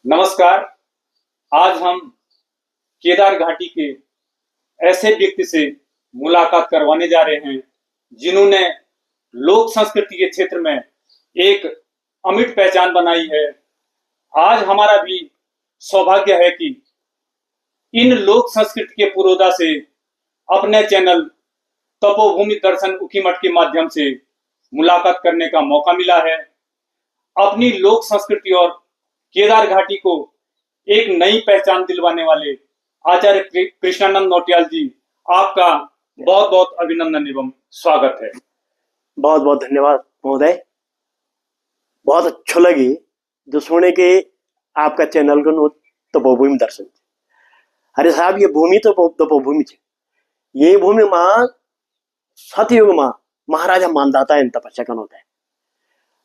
नमस्कार। आज हम केदार घाटी के ऐसे व्यक्ति से मुलाकात करवाने जा रहे हैं जिन्होंने लोक संस्कृति के क्षेत्र में एक अमिट पहचान बनाई है। आज हमारा भी सौभाग्य है कि इन लोक संस्कृति के पुरोधा से अपने चैनल तपोभूमि दर्शन उकीमठ के माध्यम से मुलाकात करने का मौका मिला है। अपनी लोक संस्कृति और केदार घाटी को एक नई पहचान दिलवाने वाले आचार्य कृष्णानंद नौटियाल जी, आपका बहुत बहुत अभिनंदन एवं स्वागत है। बहुत बहुत धन्यवाद महोदय। बहुत अच्छा लगी जो सुने के आपका चैनल को तपोभूमि दर्शन। अरे साहब, ये भूमि तो तपोभूमि है। ये भूमि माँ सतयुग माँ महाराजा मानदाता इन तपस्या करना होता है।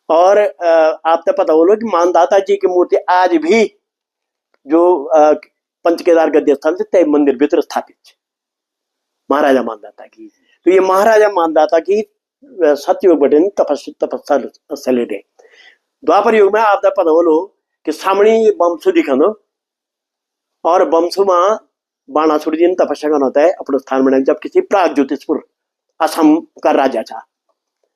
और आपको पता हो लो कि मानदाता जी की मूर्ति आज भी जो पंच केदार गद्य स्थल से तय मंदिर भीतर स्थापित है, महाराजा मानदाता की। तो ये महाराजा मानदाता की सतयुग बटन तपस्या स्थल है। द्वापर युग में आपको पता हो लो कि सामणी बमसु दिखनो और बमसु में बाणासुर जी ने तपस्या करना होता है अपने स्थान में। जब किसी प्राग ज्योतिषपुर असम का राजा था,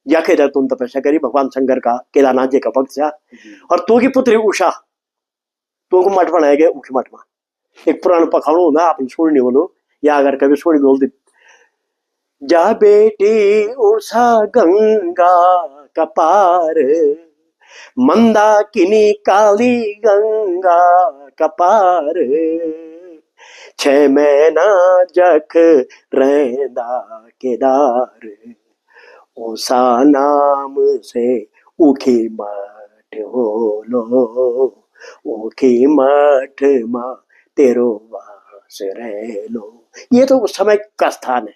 या केदार तुम तपस्या करी भगवान शंकर का, केदारनाथ जी का भक्त था। और तो की पुत्री उषा तो को मठ बनाया गया उखी मठ में। एक पुराण पखाणो ना आपने सुननी बोलो, या अगर कभी सुनी बोल जा बेटी उषा गंगा कपार, मंदाकिनी काली गंगा कपार, 6 महीना जख रहंदा केदार, उषा नाम से उखी मठ होलो, उखी मठ मा तेरो वास रह लो। ये तो उस समय का स्थान है।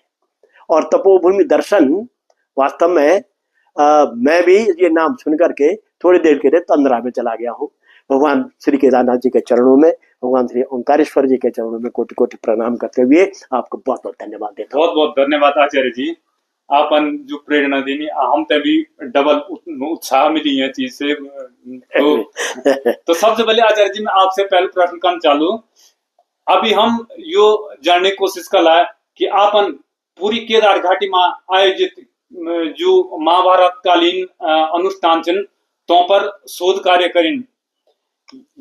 और तपोभूमि दर्शन वास्तव में मैं भी ये नाम सुन करके थोड़ी देर के लिए तंद्रा में चला गया हूँ। भगवान श्री केदारनाथ जी के चरणों में, भगवान श्री ओंकारेश्वर जी के चरणों में कोटि कोटि प्रणाम करते हुए आपको बहुत बहुत धन्यवाद देता हूँ। बहुत बहुत धन्यवाद आचार्य जी, आपन जो प्रेरणा देनी हम ते भी डबल उत्साह मिली है चीज से। तो सबसे पहले आचार्य जी, मैं आपसे पहले प्रश्न करना चालू। अभी हम यो जानने की कोशिश कर रहा है कि आपन पूरी केदार घाटी में आयोजित जो महाभारत कालीन अनुष्ठान चिन्ह तो पर शोध कार्य करें,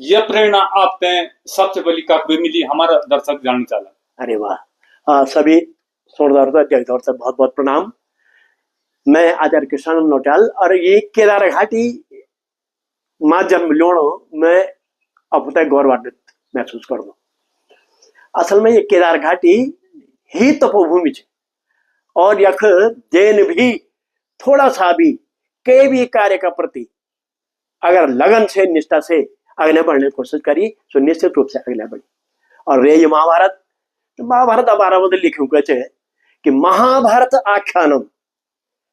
यह प्रेरणा आपने सबसे पहले कब मिली, हमारा दर्शक जानना चाहता। अरे वाह, सभी श्रोताओं से बहुत बहुत प्रणाम। मैं आचार्य कृष्णानंद नौटियाल और ये केदार घाटी माँ जन्म लोणो मैं अब तक गौरवान्वित महसूस कर दो। असल में ये केदार घाटी ही तपोभूमि है और यख जैन भी थोड़ा सा भी के भी कार्य का प्रति अगर लगन से निष्ठा से आगे बढ़ने की कोशिश करी तो निश्चित रूप से अगले बढ़ी। और रे ये महाभारत, तो महाभारत हमारा बदल लिखू कहते कि महाभारत आख्यानम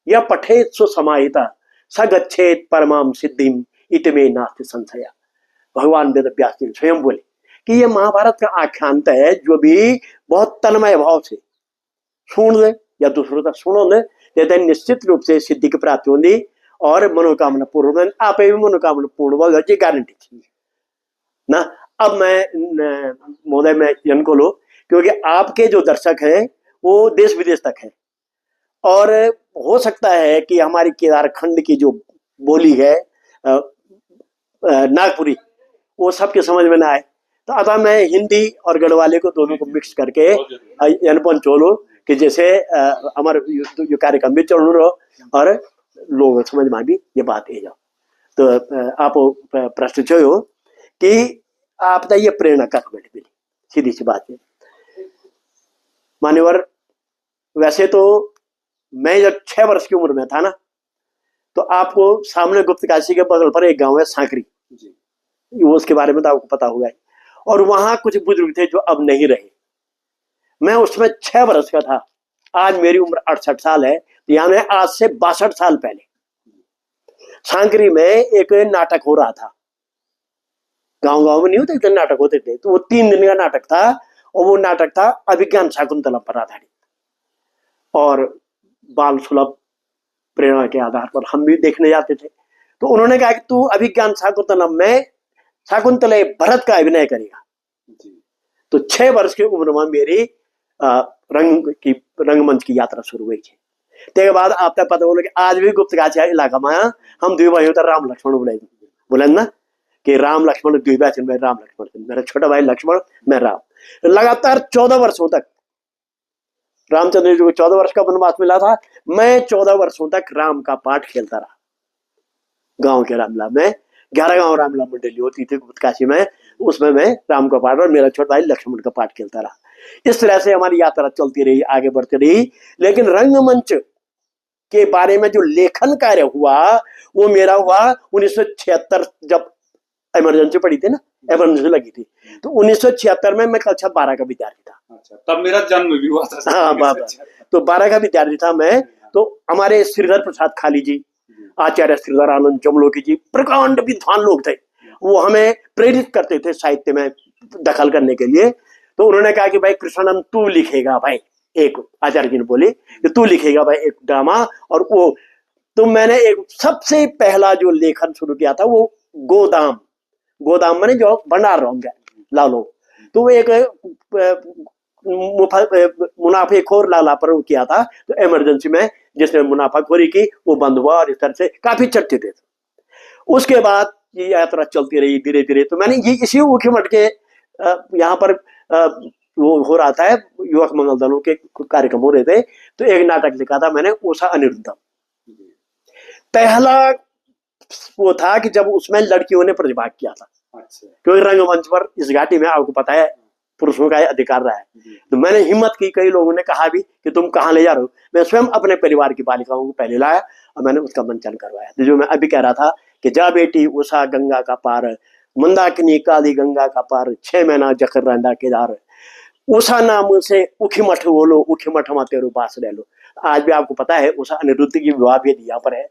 या पठेत सुसमाहिता सगच्छेत परमाम सिद्धिम इतमे नास्ति संशया। भगवान वेद व्यास जी स्वयं बोले कि ये महाभारत का आख्यान है, जो भी बहुत तन्मय भाव से सुन ले या दूसरों तक सुनो ने, तो निश्चित रूप से सिद्धि की प्राप्ति होगी और मनोकामना पूर्ण, आप भी मनोकामना पूर्ण होगा, ये गारंटी थी ना। अब मैं महोदय में इनको लो, क्योंकि आपके जो दर्शक हैं वो देश विदेश तक है और हो सकता है कि हमारी केदार खंड की जो बोली है नागपुरी वो सबके समझ में ना आए, तो अतः मैं हिंदी और गढ़वाले को दोनों को मिक्स करके अनपन चोलो कि जैसे हमारे जो कार्यक्रम भी चल रहा और लोग समझ में भी ये बात है जाओ। तो आप प्रश्न छो कि आप ये प्रेरणा कब मिली, सीधी सी बात है मान्यवर। वैसे तो मैं जब 6 वर्ष की उम्र में था ना, तो आपको सामने गुप्तकाशी के बगल पर एक गांव है सांकरी, उसके बारे में तो आपको पता होगा। और वहां कुछ बुजुर्ग थे जो अब नहीं रहे। मैं उसमें 6 वर्ष का था। आज मेरी उम्र 68 साल है, तो यानी आज से 62 साल पहले सांकरी में एक नाटक हो रहा था। गांव गांव में नहीं होते इतने नाटक होते थे, तो वो 3 दिन का नाटक था और वो नाटक था अभिज्ञान शाकुंतलम पर आधारित। और बाल सुलभ प्रेरणा के आधार पर हम भी देखने जाते थे। तो उन्होंने कहा कि तू अभिज्ञान शाकुंतलम में शकुंतले भरत का अभिनय करेगा। तो 6 वर्ष की उम्र में मेरी रंगमंच की यात्रा शुरू हुई थी। तेके बाद आपने पता बोलो कि आज भी गुप्तकाशी इलाका में हम दुई भाई होता राम लक्ष्मण बोले ना कि राम लक्ष्मण दुई भाई, मैं राम लक्ष्मण, मेरा छोटा भाई लक्ष्मण, मैं राम। लगातार 14 वर्षों तक रामचंद्र जी को 14 वर्ष का वनवास मिला था। मैं 14 वर्षों तक राम का पाठ खेलता रहा। गांव के रामलीला में 11 गांव रामलीला मंडली होती थी गुप्तकाशी में, उसमें मैं राम का पाठ और मेरा छोटा भाई लक्ष्मण का पाठ खेलता रहा। इस तरह से हमारी यात्रा चलती रही, आगे बढ़ती रही। लेकिन रंगमंच के बारे में जो लेखन कार्य हुआ वो मेरा हुआ 1976, जब इमरजेंसी पड़ी थी ना, इमरजेंसी लगी थी, तो 1976 में मैं कक्षा 12 का विद्यार्थी था। अच्छा, तब मेरा जन्म भी हुआ था। हाँ बाबा, तो 12 का विद्यार्थी था मैं। तो हमारे श्रीधर प्रसाद खाली जी, आचार्य श्रीधर आनंद जमलोकी जी प्रकांड विद्वान लोग थे, वो हमें प्रेरित करते थे साहित्य में दखल करने के लिए। तो उन्होंने कहा कि भाई कृष्णन तू लिखेगा भाई, एक आचार्य जी ने बोले कि तू लिखेगा भाई एक ड्रामा। और वो तो मैंने एक सबसे पहला जो लेखन शुरू किया था वो गोदाम मैंने जो भंडार होंगे लालो, तो वो एक मुनाफेखोर लाला पर किया था। तो इमरजेंसी में जिसने मुनाफाखोरी की वो बंद हुआ और इस तरह से काफी चर्चित थे। उसके बाद ये यात्रा चलती रही धीरे धीरे। तो मैंने ये इसी ऊखीमठ के यहाँ पर वो हो रहा था, युवक मंगल दलों के कार्यक्रम हो रहे थे, तो एक नाटक लिखा था मैंने, उषा अनिरुद्धम। पहला वो था कि जब उसमें लड़कियों ने प्रतिभाग किया था। अच्छा। क्योंकि रंगमंच पर इस घाटी में आपको पता है पुरुषों का अधिकार रहा है। तो मैंने हिम्मत की, कई लोगों ने कहा भी कि तुम कहाँ ले जा रहे हो, मैं स्वयं अपने परिवार की बालिकाओं को पहले लाया और मैंने उसका मंचन करवाया। तो जो मैं अभी कह रहा था कि जा बेटी उषा गंगा का पार, मंदाकिनी काली गंगा का पार, 6 महीना जखर रंडा केदार, उषा नाम से उखीमठ बोलो, उखीमठ में तेरो बास रह लो। आज भी आपको पता है उषा अनिरुद्ध की विवाह भी यहाँ पर है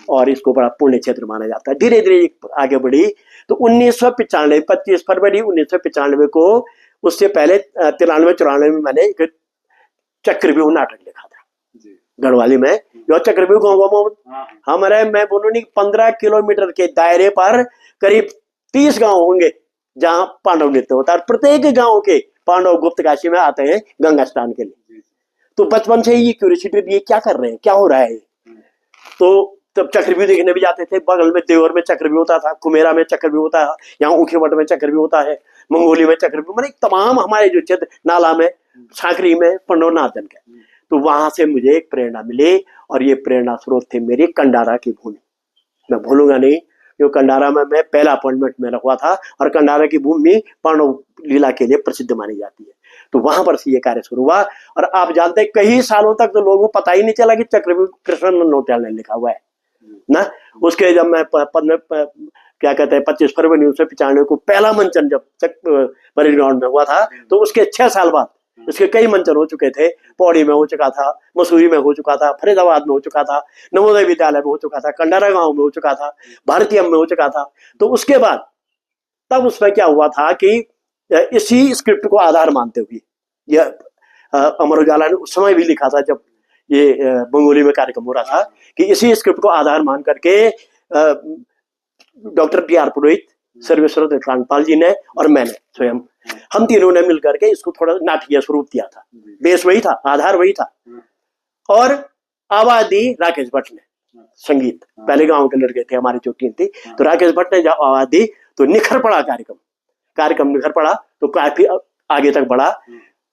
और इसको बड़ा पुण्य क्षेत्र माना जाता है। धीरे धीरे आगे बढ़ी। तो 1995 25 फरवरी 1995 को, उससे पहले 93-94 में मैंने एक चक्रव्यूह नाटक लिखा था गढ़वाली में। जो चक्रव्यूह गाँव हमारे, मैं बोलूँ नहीं, 15 किलोमीटर के दायरे पर करीब 30 गांव होंगे जहां पांडव नृत्य होता है। प्रत्येक गांव के पांडव गुप्तकाशी में आते हैं गंगा स्नान के लिए। तो बचपन से ही ये क्यूरियोसिटी थी, ये क्या कर रहे हैं, क्या हो रहा है। तो तब चक्रव्यूह देखने भी जाते थे। बगल में देवर में चक्रव्यूह होता था, कुमेरा में चक्रव्यूह होता है, यहाँ ऊखीमठ में चक्रव्यूह होता है, मंगोली में चक्रव्यूह, मैंने तमाम हमारे जो क्षेत्र, नाला में, सांकरी में, पंडोनाथन के। तो वहां से मुझे एक प्रेरणा मिली और ये प्रेरणा स्रोत थे मेरी कंडारा की भूमि। मैं भूलूंगा नहीं, जो कंडारा में मैं पहला अपॉइंटमेंट मेरा हुआ था और कंडारा की भूमि पांडव लीला के लिए प्रसिद्ध मानी जाती है। तो वहां पर से ये कार्य शुरू हुआ। और आप जानते हैं कई सालों तक तो लोगों को पता ही नहीं चला कि चक्रव्यूह कृष्ण नौटियाल ने लिखा हुआ है ना। उसके जब मैं क्या कहते हैं 25 फरवरी 1995 को पहला मंचन जब परेड ग्राउंड में हुआ था, तो उसके 6 साल बाद इसके कई मंचन हो चुके थे। पौड़ी में हो चुका था, मसूरी में हो चुका था, फरीदाबाद में हो चुका था, नवोदय विद्यालय में हो चुका था, कंडारा गांव में हो चुका था, भारतीयम में हो चुका था। तो उसके बाद तब उसमें क्या हुआ था कि इसी स्क्रिप्ट को आधार मानते हुए, यह अमर उजाला ने उस समय भी लिखा था जब ये बंगोली में कार्यक्रम हो रहा था, कि इसी स्क्रिप्ट को आधार मान करके डॉक्टर टी.आर. पुरोहित, सर्वेश्वर कांडपाल जी ने और मैंने स्वयं, हम तीनों ने मिलकर के इसको थोड़ा नाटकीय स्वरूप दिया था। बेस वही था, आधार वही था। और आवाज दी राकेश भट्ट ने, संगीत पहले गांव के लड़के थे, हमारी जो टीम थी। तो राकेश भट्ट ने जब आवाज दी तो निखर पड़ा कार्यक्रम निखर पड़ा, तो काफी आगे तक बढ़ा।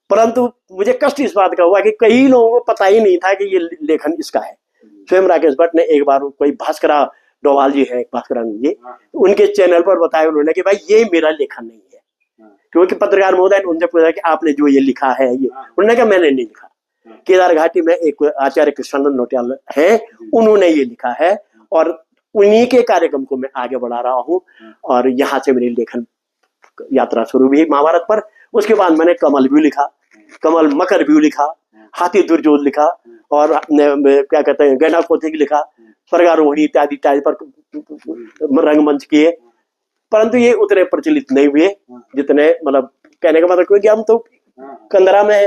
परंतु मुझे कष्ट इस बात का हुआ कि कई लोगों को पता ही नहीं था कि ये लेखन इसका है। स्वयं राकेश भट्ट ने एक बार, कोई भास्करा डोवाल जी है, भास्करानंद जी, उनके चैनल पर बताया उन्होंने कि भाई ये मेरा लेखन नहीं है। क्योंकि पत्रकार महोदय ने उनसे पूछा कि आपने जो ये लिखा है, ये, उन्होंने कहा मैंने नहीं लिखा। केदार घाटी में एक आचार्य कृष्णानंद नौटियाल है, उन्होंने ये लिखा है और उन्हीं के कार्यक्रम को मैं आगे बढ़ा रहा हूँ। और यहाँ से मेरी लेखन यात्रा शुरू हुई महाभारत पर। उसके बाद मैंने कमल व्यू लिखा, कमल मकर व्यू लिखा, हाथी दुर्योध लिखा, और क्या कहते हैं गैना पोथी लिखा, स्वर्गारोहिणी इत्यादि पर रंगमंच किए। परंतु ये उतने प्रचलित नहीं हुए जितने, मतलब कहने का मतलब क्योंकि हम तो कंदरा में है,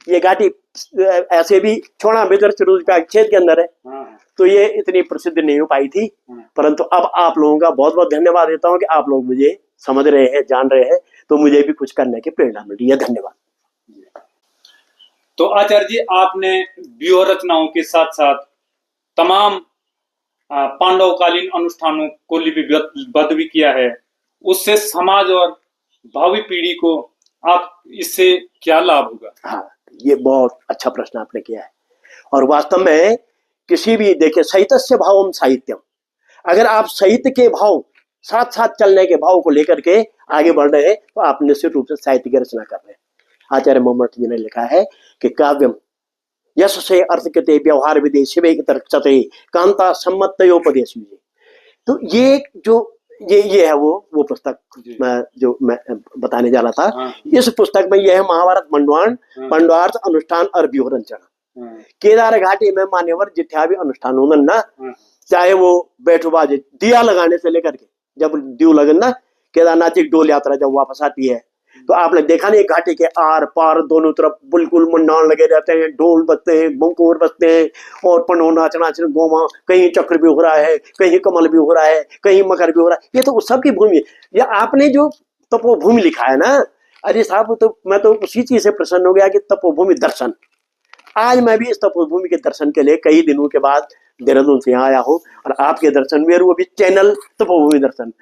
ये घाटी ऐसे भी छोड़ा बेहतर क्षेत्र के अंदर है, तो ये इतनी प्रसिद्ध नहीं हो पाई थी। परंतु अब आप लोगों का बहुत बहुत धन्यवाद देता हूँ कि आप लोग मुझे समझ रहे हैं, जान रहे हैं, तो मुझे भी कुछ करने की प्रेरणा मिल रही है। धन्यवाद। तो आचार्य जी, आपने व्यूह रचनाओं के साथ साथ तमाम पांडवकालीन अनुष्ठानों को लिपिबद्ध भी किया है। उससे समाज और भावी पीढ़ी को आप इससे क्या लाभ होगा? हाँ, ये बहुत अच्छा प्रश्न आपने किया है। और वास्तव में किसी भी, देखिए, साहित्यस्य भावम साहित्यम, अगर आप साहित्य के भाव, साथ साथ चलने के भाव को लेकर के आगे बढ़ रहे हैं तो आप निश्चित रूप से साहित्य की रचना कर रहे हैं। आचार्य मोहम्मद जी ने लिखा है कि काव्यम यश से अर्थ कृते व्यवहार विदे शिवे तर्कते कांता सम्मतयोपदेश। तो ये जो ये है वो पुस्तक मैं बताने जा रहा था। हाँ। इस पुस्तक में यह है महाभारत मंडवान, पंडवार्थ अनुष्ठान और व्यूह रचना। केदार घाटी में मान्यवर जिथ्या भी अनुष्ठान होंगे ना, चाहे वो बैठुबाजी, दिया लगाने से लेकर के, जब दीव लगन ना, केदारनाथ की डोल यात्रा जब वापस आती है तो आपने देखा नहीं, घाटी के आर पार दोनों तरफ बिल्कुल मुंडान लगे रहते हैं, ढोल बजते हैं, बंकुर बजते हैं और पनो नाचना गोमा, कहीं चक्र भी हो रहा है, कहीं कमल भी हो रहा है, कहीं मकर भी हो रहा है। ये तो उस सब की भूमि है। या आपने जो तपोभूमि लिखा है ना, अरे साहब, तो मैं तो उसी चीज से प्रसन्न हो गया कि तपोभूमि दर्शन। आज मैं भी इस तपोभूमि के दर्शन के लिए कई दिनों के बाद देहरादून से यहाँ आया हूँ और आपके दर्शन में, वो भी चैनल तपोभूमि दर्शन।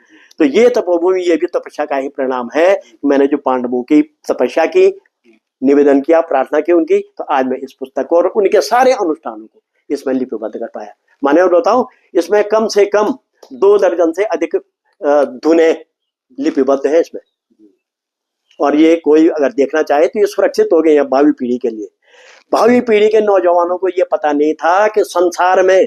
तो ये तपोभूमि, ये भी तपस्या का ही परिणाम है। मैंने जो पांडवों की तपस्या की, निवेदन किया, प्रार्थना की उनकी, तो आज मैं इस पुस्तक को और उनके सारे अनुष्ठानों को इसमें लिपिबद्ध कर पाया। माने और बताऊं, इसमें कम से कम 2 दर्जन से अधिक धुनें लिपिबद्ध है इसमें। और ये कोई अगर देखना चाहे तो ये सुरक्षित हो गए हैं भावी पीढ़ी के लिए। भावी पीढ़ी के नौजवानों को ये पता नहीं था कि संसार में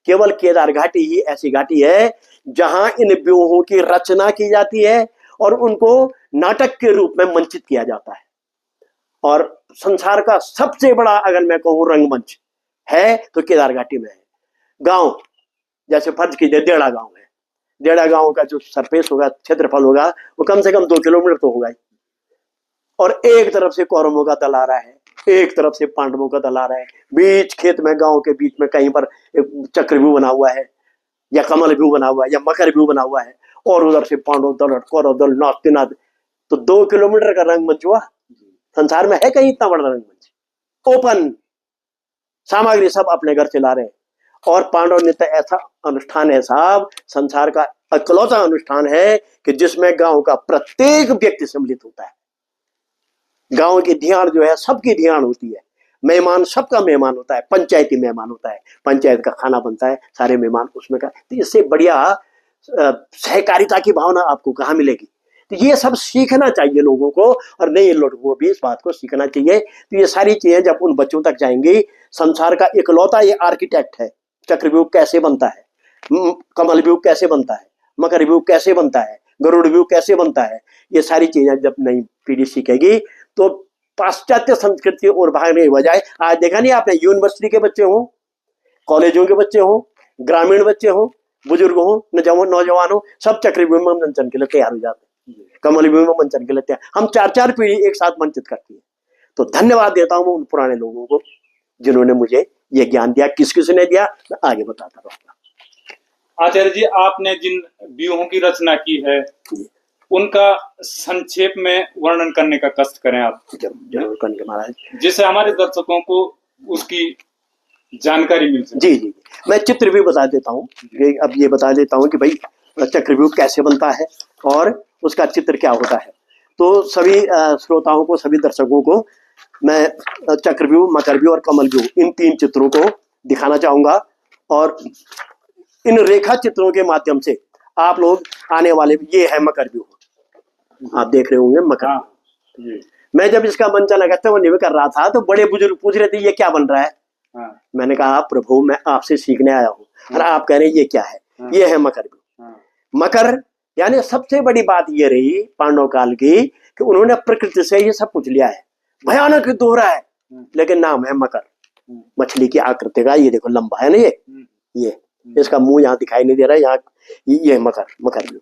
केवल केदार घाटी ही ऐसी घाटी है जहां इन व्यूहों की रचना की जाती है और उनको नाटक के रूप में मंचित किया जाता है। और संसार का सबसे बड़ा, अगर मैं कहूं, रंगमंच है तो केदार घाटी में है। गांव, जैसे फर्ज कीजिए डेढ़ा गांव है, डेढ़ा गांव का जो सरफेस होगा, क्षेत्रफल होगा, वो कम से कम 2 किलोमीटर तो होगा ही। और एक तरफ से कौरवों का दल आ रहा है, एक तरफ से पांडवों का दल आ रहा है, बीच खेत में, गांव के बीच में कहीं पर चक्रव्यूह बना हुआ है, या कमल व्यू बना हुआ है, या मकर व्यू बना हुआ है, और उधर से पांडव दल, कौरव दल नाचते नाचते। तो 2 किलोमीटर का रंगमंच हुआ। संसार में है कहीं इतना बड़ा रंगमंच? ओपन, सामग्री सब अपने घर से ला रहे हैं। और पांडव नृत्य ऐसा अनुष्ठान है साहब, संसार का इकलौता अनुष्ठान है कि जिसमें गांव का प्रत्येक व्यक्ति सम्मिलित होता है। गांव की ध्यान जो है, सबकी ध्यान होती है, मेहमान सबका मेहमान होता है, पंचायती मेहमान होता है, पंचायत का खाना बनता है, सारे मेहमान उसमें का। तो इससे बढ़िया सहकारिता की भावना आपको कहाँ मिलेगी? तो ये सब सीखना चाहिए लोगों को, और नए लोगों को भी इस बात को सीखना चाहिए। तो ये सारी चीजें जब उन बच्चों तक जाएंगी, संसार का इकलौता ये आर्किटेक्ट है, चक्रव्यूह कैसे बनता है, कमल व्यूह कैसे बनता है, मकर व्यूह कैसे बनता है, गरुड़ व्यूह कैसे बनता है, ये सारी चीजें जब नई पीढ़ी सीखेगी तो पाश्चात्य संस्कृति और भागने के बजाय, आज देखा नहीं आपने, यूनिवर्सिटी के बच्चे हों, कॉलेजों के बच्चे हों, ग्रामीण बच्चे हों, बुजुर्ग हों, नौजवान हो, सब चक्रव्यूह में मंचन के लिए तैयार हो जाते हैं, कमल व्यूह में मंचन के लिए तैयार। हम 4-4 पीढ़ी एक साथ मंचित करती है। तो धन्यवाद देता हूं उन पुराने लोगों को जिन्होंने मुझे ये ज्ञान दिया। किस किस ने दिया, मैं आगे बताता रहूंगा। आचार्य जी, आपने जिन व्यूहों की रचना की है उनका संक्षेप में वर्णन करने का कष्ट करें आप, जरूर करेंगे महाराज, जिससे हमारे दर्शकों को उसकी जानकारी मिल सके। जी जी, मैं चित्र भी बता देता हूँ। अब ये बता देता हूँ कि भाई चक्रव्यूह कैसे बनता है और उसका चित्र क्या होता है। तो सभी श्रोताओं को, सभी दर्शकों को मैं चक्रव्यूह, मकरव्यूह और कमल व्यूह, इन 3 चित्रों को दिखाना चाहूंगा। और इन रेखा चित्रों के माध्यम से आप लोग आने वाले, ये है मकरव्यूह, आप देख रहे होंगे मकर। मैं जब इसका मंचन अगस्त्य कर रहा था तो बड़े बुजुर्ग पूछ रहे थे ये क्या बन रहा है। मैंने कहा प्रभु, मैं आपसे सीखने आया हूँ और आप कह रहे हैं ये क्या है। ये है मकरव्यूह। मकर यानी सबसे बड़ी बात ये रही पांडव काल की कि उन्होंने प्रकृति से ये सब कुछ लिया है। भयानक दोहरा है लेकिन नाम है मकर। मछली की आकृति का, ये देखो लंबा है ना, ये इसका मुंह यहाँ दिखाई नहीं दे रहा है, यहाँ ये मकर।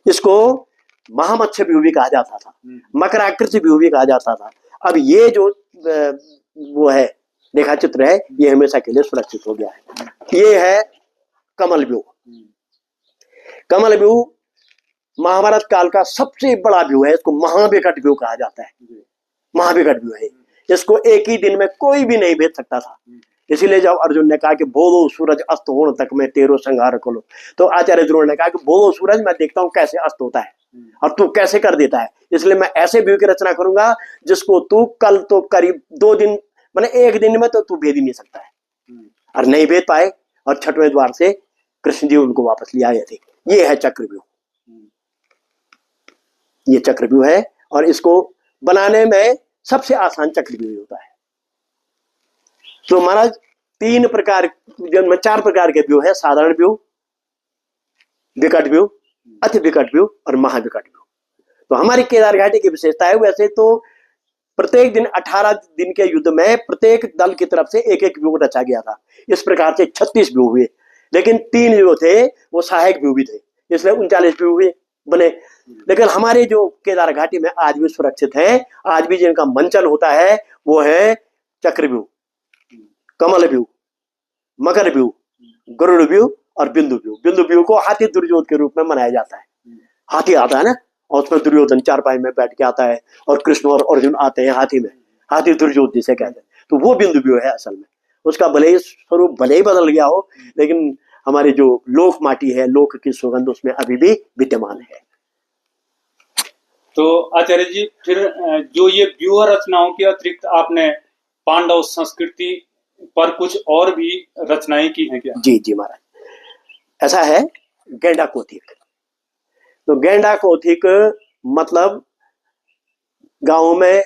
इसको महामत्स्य व्यूह भी कहा जाता था, मकराकृति व्यूह भी कहा जाता था। अब ये जो वो है रेखा चित्र है, ये हमेशा के लिए सुरक्षित हो गया है। ये है कमल व्यूह। कमल व्यूह महाभारत काल का सबसे बड़ा व्यू है, इसको महाविकट व्यू कहा जाता है। महाविकट व्यू है, इसको एक ही दिन में कोई भी नहीं भेज सकता था। इसीलिए जब अर्जुन ने कहा कि बोलो सूरज अस्त होने तक मैं तेरो संहार करो, तो आचार्य द्रोण ने कहा कि बोलो सूरज, मैं देखता हूं कैसे अस्त होता है और तू कैसे कर देता है, इसलिए मैं ऐसे व्यू की रचना करूंगा जिसको तू कल तो करीब 2 दिन, मैंने 1 दिन में तो तू भेज ही नहीं सकता है। और नहीं भेज पाए, और 6वें द्वार से कृष्ण जी उनको वापस ले आए थे। ये है चक्रव्यूह, ये चक्रव्यूह है, और इसको बनाने में सबसे आसान चक्रव्यूह होता है। तो महाराज 4 प्रकार के व्यू है, साधारण व्यू, विकट व्यू, अति विकट व्यू और महाविकट व्यू। तो हमारी केदार घाटी की विशेषता है, वैसे तो प्रत्येक दिन 18 दिन के युद्ध में प्रत्येक दल की तरफ से एक एक व्यू रचा गया था। इस प्रकार से 36 व्यू हुए, लेकिन 3 जो थे वो सहायक व्यू भी थे, इसलिए 39 व्यू हुए बने। लेकिन हमारे जो केदार घाटी में आज भी सुरक्षित हैं, आज भी जिनका मंचन होता है, वो है चक्रव्यूह, कमल व्यू, मकर व्यू, गरुड़ व्यू और बिंदु व्यू। बिंदु व्यू को हाथी दुर्योधन के रूप में मनाया जाता है। हाथी आता है ना, और उसमें दुर्योधन चारपाई में बैठ के आता है, और कृष्ण और अर्जुन आते हैं हाथी में, हाथी दुर्योधन जिसे कहते हैं। तो वो बिंदु व्यू है असल में। उसका भले ही स्वरूप भले ही बदल गया हो, लेकिन हमारी जो लोक माटी है, लोक की सुगंध उसमें अभी भी विद्यमान है। तो आचार्य जी, फिर जो ये व्यूह रचनाओं के अतिरिक्त आपने पांडव संस्कृति पर कुछ और भी रचनाएं की हैं क्या? जी जी महाराज, ऐसा है। गेंडा कोथिक, तो गेंडा कोथिक मतलब गांव में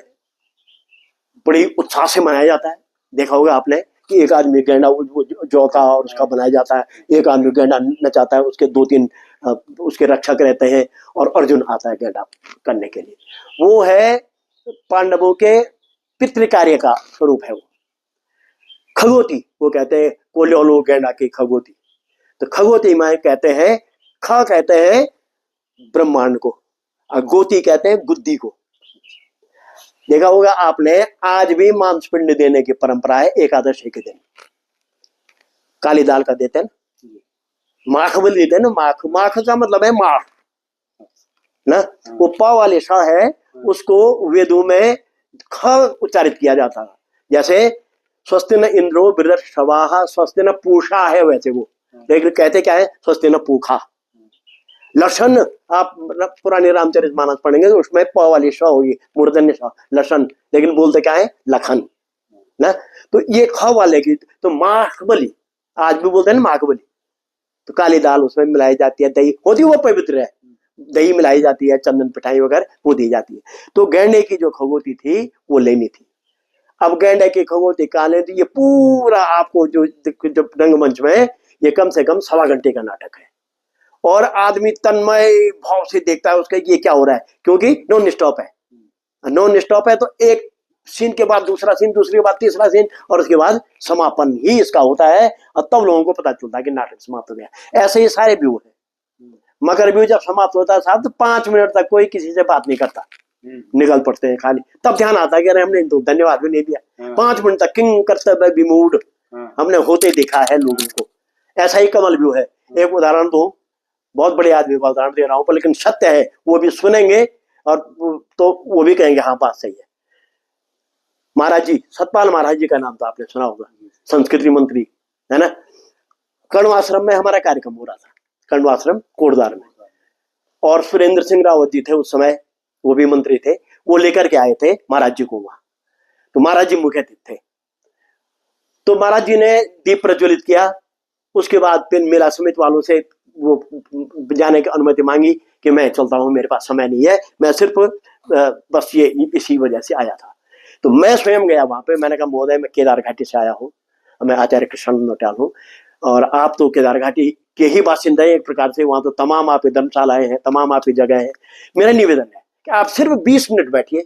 बड़ी उत्साह से मनाया जाता है। देखा होगा आपने कि एक आदमी गेंडा जौ का और उसका बनाया जाता है, एक आदमी गेंडा नचाता है, उसके 2-3 उसके रक्षक रहते हैं, और अर्जुन आता है गेंडा करने के लिए। वो है पांडवों के पितृ कार्य का स्वरूप है। वो खगोती, वो कहते हैं कोल्योलो गेंडा की खगोती। तो खगोती में कहते हैं, ख कहते हैं ब्रह्मांड को, और गोती कहते हैं गुद्दी को। देखा होगा आपने, आज भी मांस पिंड देने की परंपरा है एकादशी के दिन। काली दाल का देते हैं माख बलि देते हैं ना, माख, माख का मतलब है माख ना, वो प वाले श है, उसको वेदों में ख उच्चारित किया जाता है। जैसे स्वस्ति न इंद्रो बृहस्पतिः स्वस्ति न पूषा है, वैसे वो, लेकिन कहते क्या है, स्वस्ति न पूखा। लसन, आप पुरानी रामचरितमानस पढ़ेंगे तो उसमें प वाली श होगी, मूर्धन्य श, लसन, लेकिन बोलते क्या है, लखन ना। तो ये ख वाले की, तो माख बलि, आज भी बोलते हैं ना माख बलि। तो काली दाल उसमें मिलाई जाती है, दही होती है, वो पवित्र है, दही मिलाई जाती है, चंदन पिठाई वगैरह वो दी जाती है। तो गेंडे की जो खगोती थी वो लेनी थी। अब गेंडे की खगोती काले थी, ये पूरा आपको जो रंगमंच में ये कम से कम 1.25 घंटे का नाटक है, और आदमी तन्मय भाव से देखता है उसका ये क्या हो रहा है, क्योंकि नॉन स्टॉप है। नॉन स्टॉप है तो एक सीन के बाद दूसरा सीन, दूसरे के बाद तीसरा सीन, और उसके बाद समापन ही इसका होता है, और तब लोगों को पता चलता है कि नाटक समाप्त हो गया। ऐसे ही सारे व्यू है। मकर व्यू जब समाप्त होता है साहब, तो 5 मिनट तक कोई किसी से बात नहीं करता, निकल पड़ते हैं खाली। तब ध्यान आता है कि अरे हमने तो धन्यवाद भी नहीं दिया। 5 मिनट तक किंग कर्तव्य विमूढ़ हमने होते दिखा है लोगों को। ऐसा ही कमल व्यू है। एक उदाहरण दो, बहुत बड़े आदमी का उदाहरण दे रहा हूं, पर लेकिन सत्य है, वो भी सुनेंगे और तो वो भी कहेंगे हाँ बात सही है। महाराज जी, सतपाल महाराज जी का नाम तो आपने सुना होगा, संस्कृति मंत्री है ना। कण्वाश्रम में हमारा कार्यक्रम हो रहा था, कण्वाश्रम कोटद्वार में, और सुरेंद्र सिंह रावत जी थे उस समय, वो भी मंत्री थे। वो लेकर के आए थे महाराज जी को वहां, तो महाराज जी मुख्य अतिथि थे। तो महाराज जी ने दीप प्रज्वलित किया। उसके बाद फिर मेला समिति वालों से वो जाने की अनुमति मांगी कि मैं चलता हूं, मेरे पास समय नहीं है, मैं सिर्फ बस ये इसी वजह से आया था। तो मैं स्वयं गया वहां पे। मैंने कहा महोदय, मैं केदार घाटी से आया हूँ, मैं आचार्य कृष्ण नौटियाल हूँ, और आप तो केदार घाटी के ही बासिंदा है एक प्रकार से। वहां तो तमाम आपकी धर्मशालाएं हैं, तमाम आपकी जगह है। मेरा निवेदन है कि आप सिर्फ 20 मिनट बैठिए,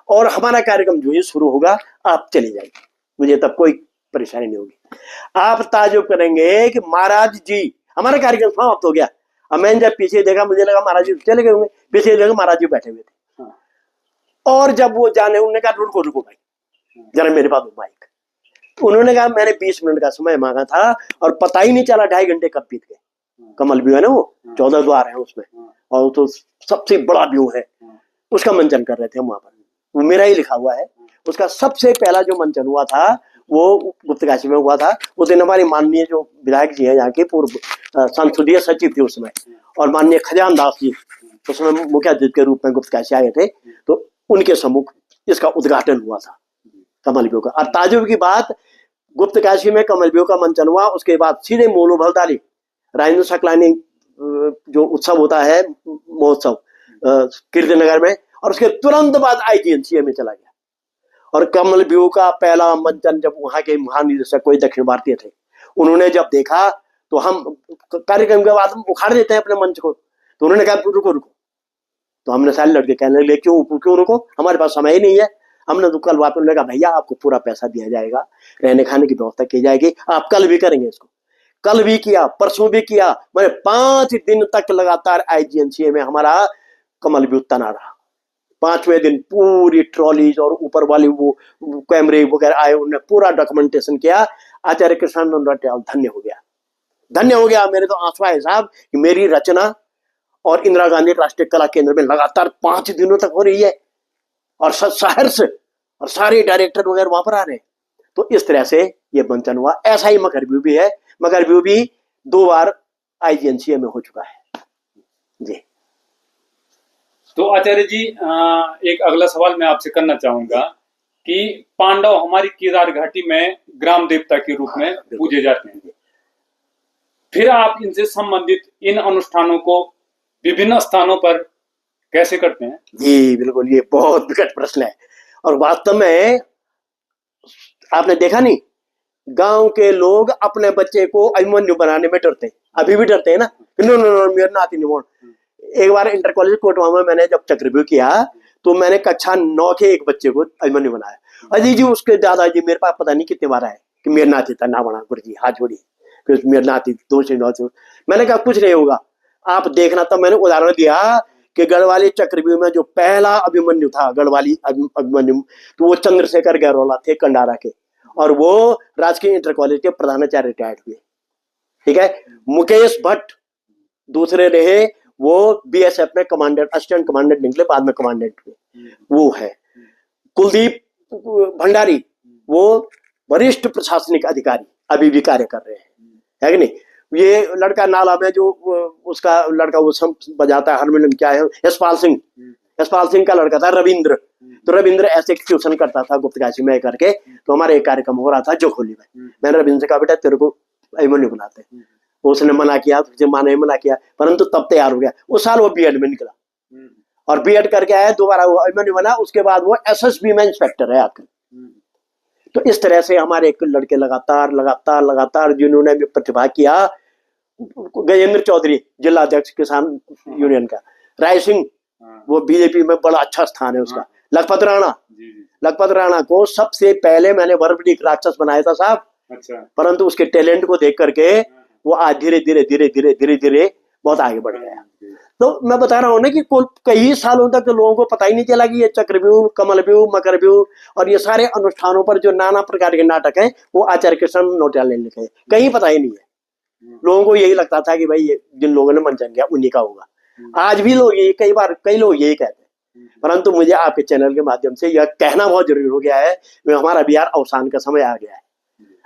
और हमारा कार्यक्रम जो ही शुरू होगा आप चले जाइए, मुझे तब कोई परेशानी नहीं होगी। आप ताजुब करेंगे कि महाराज जी, हमारा कार्यक्रम समाप्त हो गया, अब मैंने जब पीछे देखा, मुझे लगा महाराज जी चले गए होंगे, पीछे देखा महाराज जी बैठे हुए थे। और जब वो जाने, उन्होंने कहा रुको रुको भाई, जरा मेरे पास माइक। तो उन्होंने कहा मैंने 20 मिनट का समय मांगा था, और पता ही नहीं चला 2.5 घंटे कब बीत गए। कमल व्यू है ना, वो 14 द्वार है उसमें, और तो सबसे बड़ा व्यू है, उसका मंचन कर रहे थे हम वहां पर। वो मेरा ही लिखा हुआ है। उसका सबसे पहला जो मंचन हुआ था वो गुप्तकाशी में हुआ था। उस दिन हमारे माननीय जो विधायक जी है यहाँ के, पूर्व संसदीय सचिव थे उसमें, और माननीय खजान दास जी उसमें मुख्य अतिथि के रूप में गुप्तकाशी आए थे, तो उनके सम्मुख इसका उद्घाटन हुआ था कमल व्यू का। और ताजुब की बात, गुप्तकाशी में कमल व्यू का मंचन हुआ, उसके बाद सीधे मोलो भलताली राजेंद्र सकलानी जो उत्सव होता है, महोत्सव कीर्तिनगर में, और उसके तुरंत बाद IGNCA में चला गया। और कमल व्यू का पहला मंचन जब वहां के महानिदेशक कोई दक्षिण भारतीय थे, उन्होंने जब देखा तो हम कार्यक्रम के बाद उखाड़ देते हैं अपने मंच को, तो उन्होंने कहा रुको रुको। तो हमने सारे लड़के कहने लगे क्यों रुको, हमारे पास समय ही नहीं है। हमने तो कल बात उन्होंने कहा भैया आपको पूरा पैसा दिया जाएगा, रहने खाने की व्यवस्था की जाएगी, आप कल भी करेंगे इसको। कल भी किया, परसों भी किया, मैंने 5 दिन तक लगातार IGNCA में हमारा कमल व्यू तना रहा। 5वें दिन पूरी ट्रॉलीज और ऊपर वाली वो कैमरे वगैरह आए, उन्होंने पूरा डॉक्यूमेंटेशन किया। आचार्य कृष्णानंद नौटियाल धन्य हो गया, धन्य हो गया। मेरे तो आंसू आए साहब कि मेरी रचना और इंदिरा गांधी राष्ट्रीय कला केंद्र में लगातार 5 दिनों तक हो रही है, और शहर से और सारे डायरेक्टर वगैरह वहां पर आ रहे हैं। तो इस तरह से ये मंचन हुआ। ऐसा ही मकर व्यू भी है, मकर व्यू भी 2 बार IGNCA में हो चुका है जी। तो आचार्य जी, एक अगला सवाल मैं आपसे करना चाहूंगा कि पांडव हमारी केदार घाटी में ग्राम देवता के रूप में पूजे जाते हैं, फिर आप इनसे संबंधित इन अनुष्ठानों को विभिन्न स्थानों पर कैसे करते हैं? जी बिल्कुल, ये बहुत विकट प्रश्न है। और वास्तव में आपने देखा नहीं, गांव के लोग अपने बच्चे को अभिमन्यु बनाने में डरते हैं, अभी भी डरते हैं ना, नो नो नो मेरे नाती नहीं बोल। एक बार इंटर कॉलेज कोटवा में मैंने जब चक्रव्यूह किया, तो मैंने कक्षा 9 के एक बच्चे को अभिमन्यु बनाया। अजी जी उसके दादाजी मेरे पास पता नहीं कितने बार आए कि मेरे नाती था ना बना, गुरु जी हाथ जोड़ी, फिर मेरे नाती 2 से 9 से। मैंने कहा कुछ नहीं होगा, आप देखना। तब मैंने उदाहरण दिया कि गढ़वाली चक्रव्यूह में जो पहला अभिमन्यु था, गढ़वाली अभिमन्यु, तो वो चंद्रशेखर गहरोला थे कंडारा के, और वो राजकीय इंटर कॉलेज के प्रधानाचार्य रिटायर्ड हुए। ठीक है, मुकेश भट्ट दूसरे रहे, वो BSF में कमांडेंट, असिस्टेंट कमांडेंट निकले, बाद में कमांडेंट हुए, वो है। कुलदीप भंडारी वो वरिष्ठ प्रशासनिक अधिकारी अभी भी कार्य कर रहे हैं, है कि नहीं। ये लड़का नाला में जो उसका लड़का वो बजाता है हारमोनियम, क्या है, यशपाल सिंह का लड़का था रविंद्र। तो रविंद्र ऐसे ट्यूशन करता था गुप्तकाशी में करके। तो हमारे एक कार्यक्रम हो रहा था जोखोली में, मैंने रविंद्र से कहा बेटा तेरे को अभिमन्यु बनाते हैं। उसने मना किया, तुझे माने मना किया, परंतु तब तैयार हो गया। उस साल वो B.Ed में निकला, और B.Ed करके आया, दोबारा वो अभिमन्यु बना। उसके बाद वो SSB में इंस्पेक्टर है आकर। तो इस तरह से हमारे एक लड़के लगातार जिन्होंने भी प्रतिभा किया, गजेंद्र चौधरी जिला अध्यक्ष किसान यूनियन का, राय सिंह वो BJP में बड़ा अच्छा स्थान है उसका, लखपत राणा को सबसे पहले मैंने वर्बडिक राक्षस बनाया था साहब। अच्छा। परंतु उसके टैलेंट को देख करके वो आज धीरे धीरे बहुत आगे बढ़ गया। तो मैं बता रहा हूँ ना कि कई सालों तक लोगों को पता ही नहीं चला कि ये चक्रव्यूह, कमलव्यूह, मकरव्यूह और ये सारे अनुष्ठानों पर जो नाना प्रकार के नाटक हैं वो आचार्य कृष्ण नौटियाल ने लिखे, कहीं पता ही नहीं है। लोगों को यही लगता था कि भाई ये जिन लोगों ने मंचन किया उन्हीं का होगा। आज भी लोग यही, कई लोग यही कहते हैं, परंतु मुझे आपके चैनल के माध्यम से यह कहना बहुत जरूरी हो गया है, हमारा भी यार अवसान का समय आ गया है।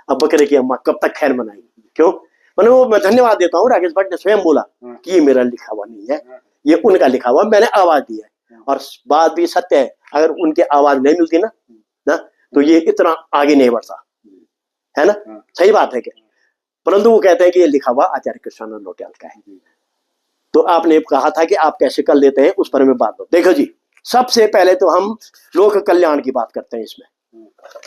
अब बकरे की अम्मा कब तक खैर मनाएगी, क्यों? मैं धन्यवाद देता हूँ, राकेश भट्ट ने स्वयं बोला कि ये मेरा लिखा हुआ नहीं है, ये उनका लिखा हुआ, मैंने आवाज दी है। और बात भी सत्य है, अगर उनकी आवाज नहीं मिलती ना तो ये इतना आगे नहीं बढ़ता, है ना, सही बात है क्या? परंतु वो कहते हैं कि ये लिखा हुआ आचार्य कृष्णानंद नौटियाल का है। तो आपने कहा था कि आप कैसे कर लेते हैं, उस पर मैं बात। देखो जी, सबसे पहले तो हम लोक कल्याण की बात करते हैं। इसमें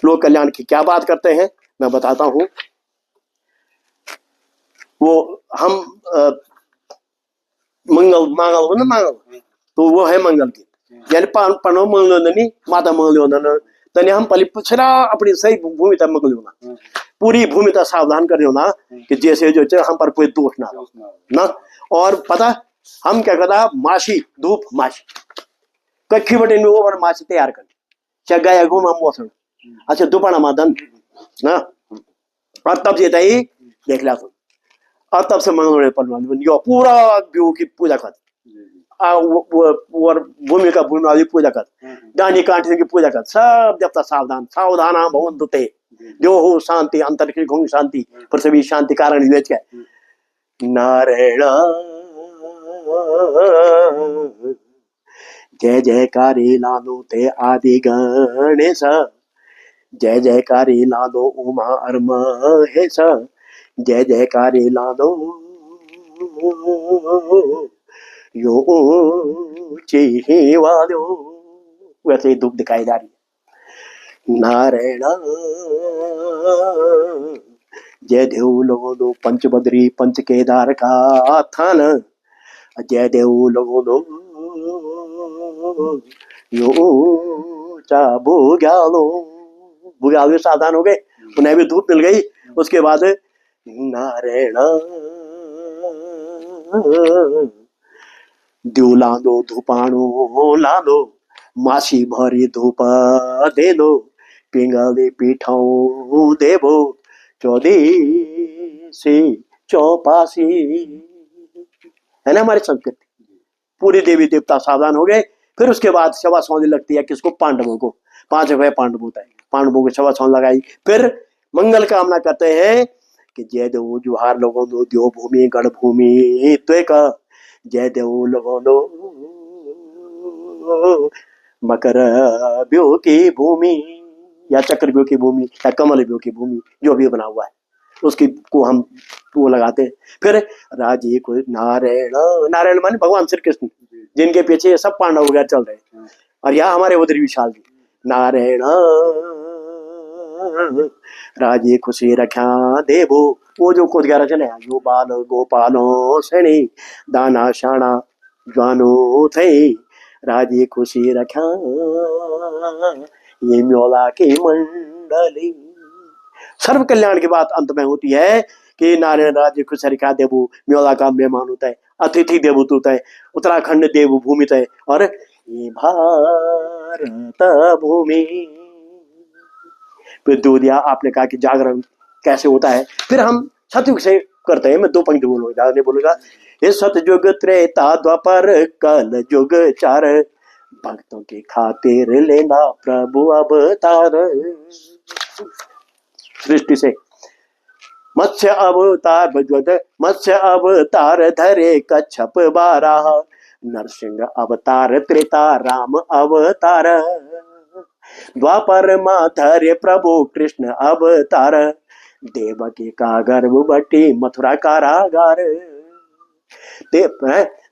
लोक कल्याण की क्या बात करते हैं मैं बताता हूं। वो हम मंगल तो वो है मंगल की, यानी पनो मंगलोनी माता मंगलोना तने हम पली पुछरा अपनी सही भूमि तक मंगलोना, पूरी भूमि तक सावधान कर देना कि जैसे जो हम पर कोई दोष ना। और पता हम क्या करता, मासी धूप मासी कच्ची बटे वो मासी तैयार कर चगाया घूमा मौसम अच्छा दोपहर मादन ना। और तब जेता ही देख लिया तुम और तब से मंगल बन गया पूरा व्यू की पूजा कर और भूमि का भूमि पूजा कर डानी कांठे की पूजा कर सब देवता सावधान सावधान भवन दुते जो हो शांति अंतरिक्ष घूम शांति पृथ्वी शांति कारण विवेच है नारायण जय जयकारी लादो ते आदि गणेश जय जयकारी लादो उमा अर्म हे स जय जयकारी लादो यो वालो वैसे धूप दिखाई जा रही है नारायण जय देव लोगों दो पंच बद्री पंच केदार का थान जय देव लोगों दो यो चाबो ग्यालो बुग्याल सावधान हो गए उन्हें भी धूप मिल गई उसके बाद नारायण दो लादो धूपाणो लादो मासी भरी धूप दे दो पिंगली पीठाओ देवो चौदह से चौपासी है ना हमारी संस्कृति पूरी देवी देवता सावधान हो गए फिर उसके बाद सवा सौंधी लगती है किसको पांडवों को 5 रुपए पांडव होता है पांडवों को सवा सौंध लगाई फिर मंगल कामना करते हैं कि जय देव जुहार लोगों दो द्यो भूमि गण भूमि त्वे का जय देव लोगों दो मकर व्यो की भूमि या चक्र व्यो की भूमि या कमल व्यो की भूमि जो भी बना हुआ है उसकी को हम वो लगाते हैं फिर राजी को नारायण नारायण माने भगवान श्री कृष्ण जिनके पीछे सब पांडव वगैरह चल रहे हैं और यहाँ हमारे उधर विशाल जी नारायण राजी खुशी रख्या देवो वो जो कुछ ग्यारह चले जो बाल गोपालो श्रेणी दाना शाना ज्वानो थे राजी खुशी रख्या ये म्योला की मंडली सर्व कल्याण की बात अंत में होती है कि नारायण राज्य खुश रख्या देवो म्योला का मेहमान होता है अतिथि देवदूत होता है उत्तराखंड देव भूमि है और ये भारत भूमि फिर दो दिया आपने कहा कि जागरण कैसे होता है फिर हम सतयुग से करते हैं मैं 2 पंक्ति बोलूंगा ज्यादा नहीं बोलूंगा ये सतयुग त्रेता द्वापर कल युग 4 भक्तों की खातिर लेना प्रभु अवतार सृष्टि से मत्स्य अवतार धरे कच्छप बारह नरसिंह अवतार त्रेता राम अवतार द्वापर माधर्य प्रभु कृष्ण अवतार देवकी का गर्भ बटी मथुरा कारागार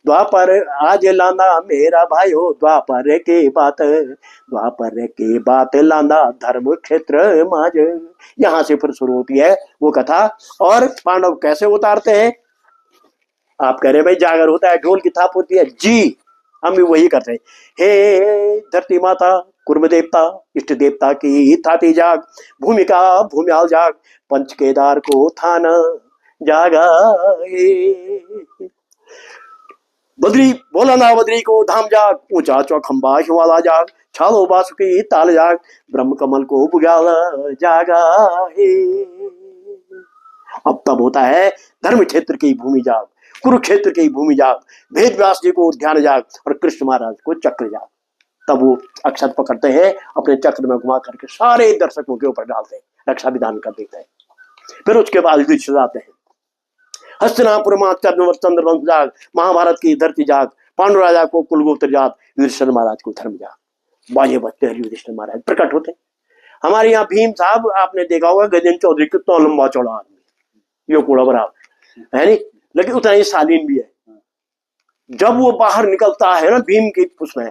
द्वापर आज लाना मेरा भाइयों द्वापर के बात लाना धर्म क्षेत्र माज यहाँ से फिर शुरू होती है वो कथा और पांडव कैसे उतारते हैं आप कह रहे भाई जागर होता है ढोल की थाप होती है जी हम भी वही करते हैं हे धरती माता कुर्म देवता इष्ट देवता की थाती जाग भूमिका भूम्याल जाग पंच केदार को थान जागा बद्री बोला ना बद्री को धाम जाग ऊंचा चौखंबा हिमालय जाग छालो बासुकी ताल जाग ब्रह्म कमल को बुग्याल जागा हे अब तब होता है धर्म क्षेत्र की भूमि जाग कुरुक्षेत्र की भूमि जाग वेद व्यास जी को ध्यान जाग और कृष्ण महाराज को चक्र जाग तब वो अक्षत पकड़ते हैं अपने चक्र में घुमा करके सारे दर्शकों के ऊपर डालते हैं रक्षा विधान कर देते हैं फिर उसके बाद युधिष्ठिर आते हैं हस्तिनापुर चंद्रवंश जाग महाभारत की धरती जाग पांडु राजा को कुलगोत्र जाग युधिष्ठिर महाराज को धर्म जाग बाजे बच्चे युधिष्ठिर महाराज प्रकट होते हमारे यहाँ भीम साहब आपने देखा होगा गजेंद्र चौधरी कितना लंबा चौड़ा आदमी यो कूड़ा बराबर है नहीं लेकिन उतना ही शालीन भी है जब वो बाहर निकलता है ना भीम की उसमें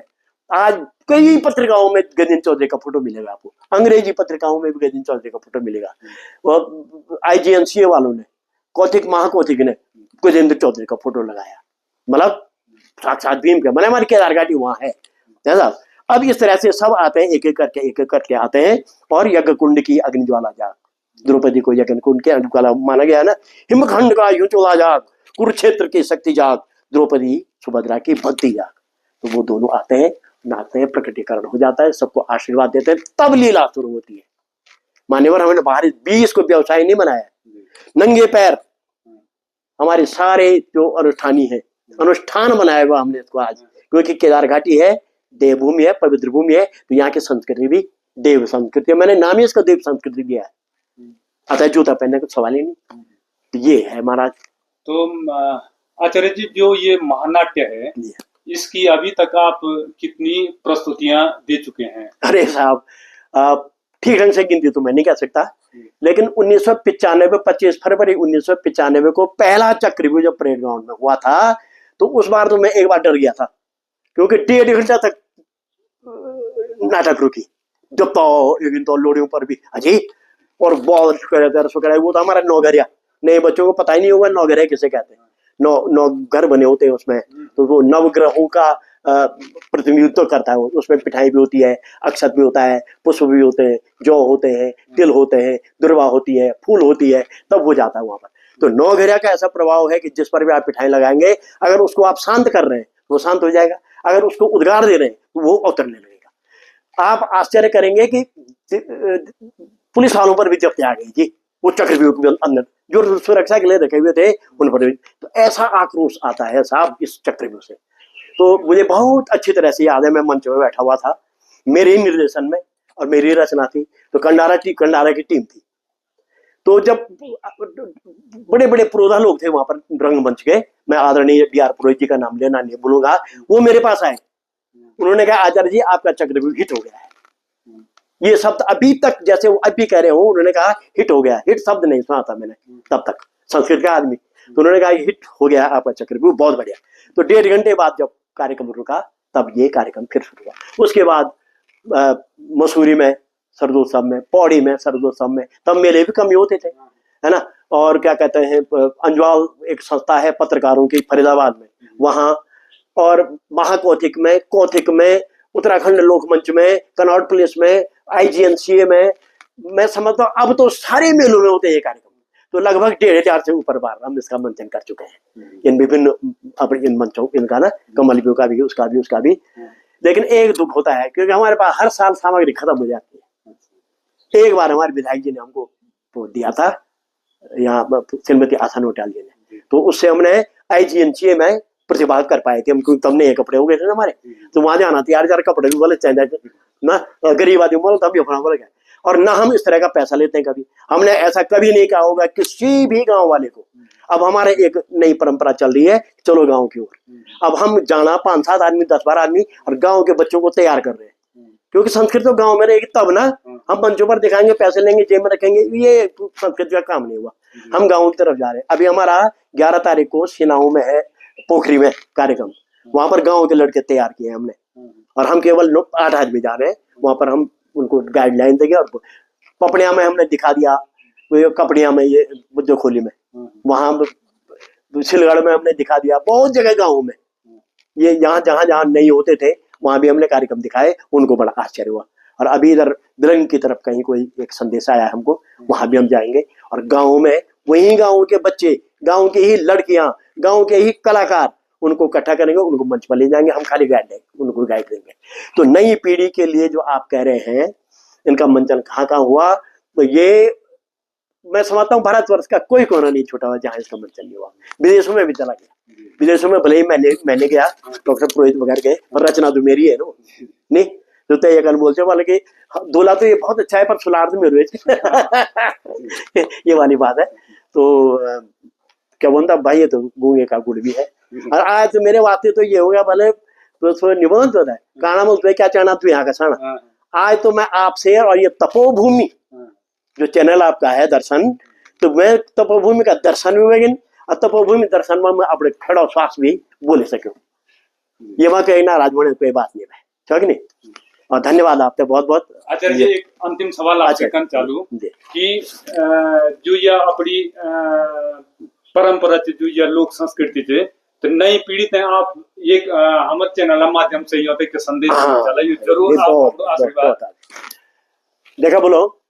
आज कई पत्रिकाओं में गजेंद्र चौधरी का फोटो मिलेगा आपको अंग्रेजी पत्रिकाओं में भी गजेंद्र चौधरी का फोटो मिलेगा IGNCA वालों ने कौतिक महाकौतिक ने गजेंद्र चौधरी का फोटो लगाया मतलब साक्षात भीम का मैंने हमारी केदार घाटी वहां है ना अब इस तरह से सब आते हैं एक एक करके आते हैं और यज्ञ कुंड की अग्निज्वाला जाग द्रौपदी को यज्ञ कुंड के अग्निज्वाला माना गया है ना हिमखंड का युचोला जाग कुरुक्षेत्र की शक्ति जाग द्रौपदी सुभद्रा की भक्ति जाग तो वो दोनों आते हैं नाचते हैं प्रकटीकरण हो जाता है सबको आशीर्वाद देते हैं तब लीला शुरू होती है मान्यवर हमने बाहर 20 को व्यवसाय नहीं बनाया नंगे पैर हमारे सारे जो अनुष्ठानी है, अनुष्ठान बनाया हुआ हमने इसको आज, क्योंकि केदार घाटी है, देवभूमि है, पवित्र भूमि है, तो यहाँ की संस्कृति भी देव संस्कृति है। मैंने नाम ही इसका देव संस्कृति दिया है, अतः जूता पहनने का सवाल ही नहीं। तो ये है महाराज। तो आचार्य जी, जो ये महानाट्य है, इसकी अभी तक आप कितनी प्रस्तुतियां दे चुके हैं? अरे साहब, ठीक ढंग से गिनती तो मैं नहीं कह सकता, लेकिन 1995 25 फरवरी 1995 को पहला चक्रव्यूह जब परेड ग्राउंड में हुआ था, तो उस बार तो मैं एक बार डर गया था, क्योंकि 1.5 घंटा तक नाटक रुकी। जब तो एक दिन तो लोडियों पर भी अजी और बहुत वो तो हमारा नौघरिया, नए बच्चों को पता ही नहीं होगा नौघरिया किसे कहते हैं। नौ घर बने होते हैं उसमें, तो वो नवग्रहों का प्रतिनिधित्व करता है। उसमें पिठाई भी होती है, अक्षत भी होता है, पुष्प भी होते हैं, जौ होते हैं, तिल होते हैं, दुर्वा होती है, फूल होती है, तब हो जाता है वहां पर। तो नौघरिया का ऐसा प्रभाव है कि जिस पर भी आप पिठाई लगाएंगे, अगर उसको आप शांत कर रहे हैं वो शांत हो जाएगा, अगर उसको उद्गार दे रहे हैं तो वो उतरने लगेगा। आप आश्चर्य करेंगे कि पुलिस वालों पर भी जब्ती आ गई थी, वो चक्रव्यूह के अंदर जो सुरक्षा के लिए रखे हुए थे उन पर भी। तो ऐसा आक्रोश आता है साहब इस चक्रव्यूह से। तो मुझे बहुत अच्छी तरह से याद है, मैं मंच में बैठा हुआ था, मेरे ही निर्देशन में और मेरी रचना थी, तो कंडारा की टीम थी। तो जब बड़े बड़े पुरोधा लोग थे वहां पर रंगमंच के, मैं आदरणीय D.R. पुरोहित जी का नाम लेना नहीं भूलूंगा, वो मेरे पास आए। उन्होंने कहा आचार्य जी आपका चक्रव्यूह हिट हो गया है। ये शब्द अभी तक जैसे वो अभी कह रहे हो, उन्होंने कहा हिट हो गया। हिट शब्द नहीं सुना था मैंने तब तक, संस्कृत का आदमी। तो उन्होंने कहा हिट हो गया आपका चक्रव्यूह, बहुत बढ़िया। तो 1.5 घंटे बाद जब कार्यक्रम रुका, तब ये कार्यक्रम फिर शुरू हुआ। उसके बाद मसूरी में शरदोत्सव में, पौड़ी में शरदोत्सव में, तब मेले भी कम होते थे, है ना। और क्या कहते हैं, अंजवाल एक संस्था है पत्रकारों की फरीदाबाद में, वहां, और महाकौथिक में, कौथिक में, उत्तराखंड लोकमंच में, कनॉट प्लेस में, IGNCA में, मैं समझता हूँ अब तो सारे मेलों में होते हैं ये कार्यक्रम। तो लगभग 1,500 से ऊपर बार हम इसका मंचन कर चुके हैं इन विभिन्न अपने इन मंचों, इनका ना, कमल व्यू का भी, उसका भी। लेकिन एक दुख होता है, क्योंकि हमारे पास हर साल सामग्री खत्म हो जाती है। एक बार हमारे विधायक जी ने हमको वो दिया था, यहाँ श्रीमती आशा नोटियाल जी ने, तो उससे हमने IGNCA में प्रतिभाग कर पाए थे हम, क्योंकि तब नए कपड़े हो गए थे ना हमारे, तो वहां जाना तैयार कपड़े भी बोले चाहिए ना, गरीब आदमी बोलो तब भी अपना बोले गए। और ना हम इस तरह का पैसा लेते हैं कभी, हमने ऐसा कभी नहीं कहा होगा किसी भी गांव वाले को। अब हमारे एक नई परंपरा चल रही है, चलो गांव की ओर। अब हम जाना 5-7 आदमी, 10-12 आदमी, और गांव के बच्चों को तैयार कर रहे हैं, क्योंकि संस्कृत तो गांव में रहेगी तब ना। हम मंचों पर दिखाएंगे, पैसे लेंगे, जेब में रखेंगे, ये संस्कृत का काम नहीं हुआ। हम गाँव की तरफ जा रहे हैं। अभी हमारा 11 तारीख को सिनाऊ में है, पोखरी में कार्यक्रम, वहां पर गांव के लड़के तैयार किए हमने, और हम केवल 8 आदमी जा रहे हैं। वहां पर हम उनको गाइडलाइन देंगे। और पपड़िया में हमने दिखा दिया, कपड़िया में, ये बुद्धो खोली में, वहां सिलगढ़ में हमने दिखा दिया, बहुत जगह गाँव में, ये यहाँ जहां जहां नहीं होते थे वहां भी हमने कार्यक्रम दिखाए। उनको बड़ा आश्चर्य हुआ। और अभी इधर बिरंग की तरफ कहीं कोई एक संदेश आया हमको, वहां भी हम जाएंगे। और गाँव में वही गाँव के बच्चे, गाँव की ही लड़कियां, गाँव के ही कलाकार, उनको इकट्ठा करेंगे, उनको मंच पर ले जाएंगे, हम खाली गाइड देंगे, उनको गाइड देंगे। तो नई पीढ़ी के लिए जो आप कह रहे हैं, इनका मंचन कहाँ कहाँ हुआ, तो ये मैं समझता हूँ भारतवर्ष का कोई कोना नहीं छूटा हुआ जहाँ इसका मंचन नहीं हुआ। विदेशों में भी चला गया, विदेशों में भले ही मैंने गया, डॉक्टर पुरोहित वगैरह गए, पर रचना तो मेरी है ना, नहीं तो तय कर बोलते वाले कि दूल्हा तो ये बहुत अच्छा है पर सुलार में रोहित ये वाली बात है। तो क्या बोलता भाई, ये तो गूंगे का गुड़ भी है। और आज तो मेरे वास्ते तो ये हो गया, भले तो निबंध होता है गाना में क्या चाहना तू यहाँ का साना। आज तो मैं आपसे, और ये तपोभूमि जो चैनल आपका है दर्शन, तो मैं तपोभूमि का दर्शन भी बगिन, और तपोभूमि दर्शन में मैं अपने खड़ा श्वास भी बोले सकूं। ये वहां कहीं नाराज होने कोई बात नहीं है, ठीक नहीं। और धन्यवाद आपका बहुत बहुत। आचार्य जी, एक अंतिम सवाल आपसे कर चालू कि जो यह अपनी परंपरा थी, जो यह लोक संस्कृति थे, तो नई पीढ़ी ते आप एक हमारे चैनल माध्यम से यहाँ पे संदेश चला, ये जरूर आप आशीर्वाद। देखा बोलो,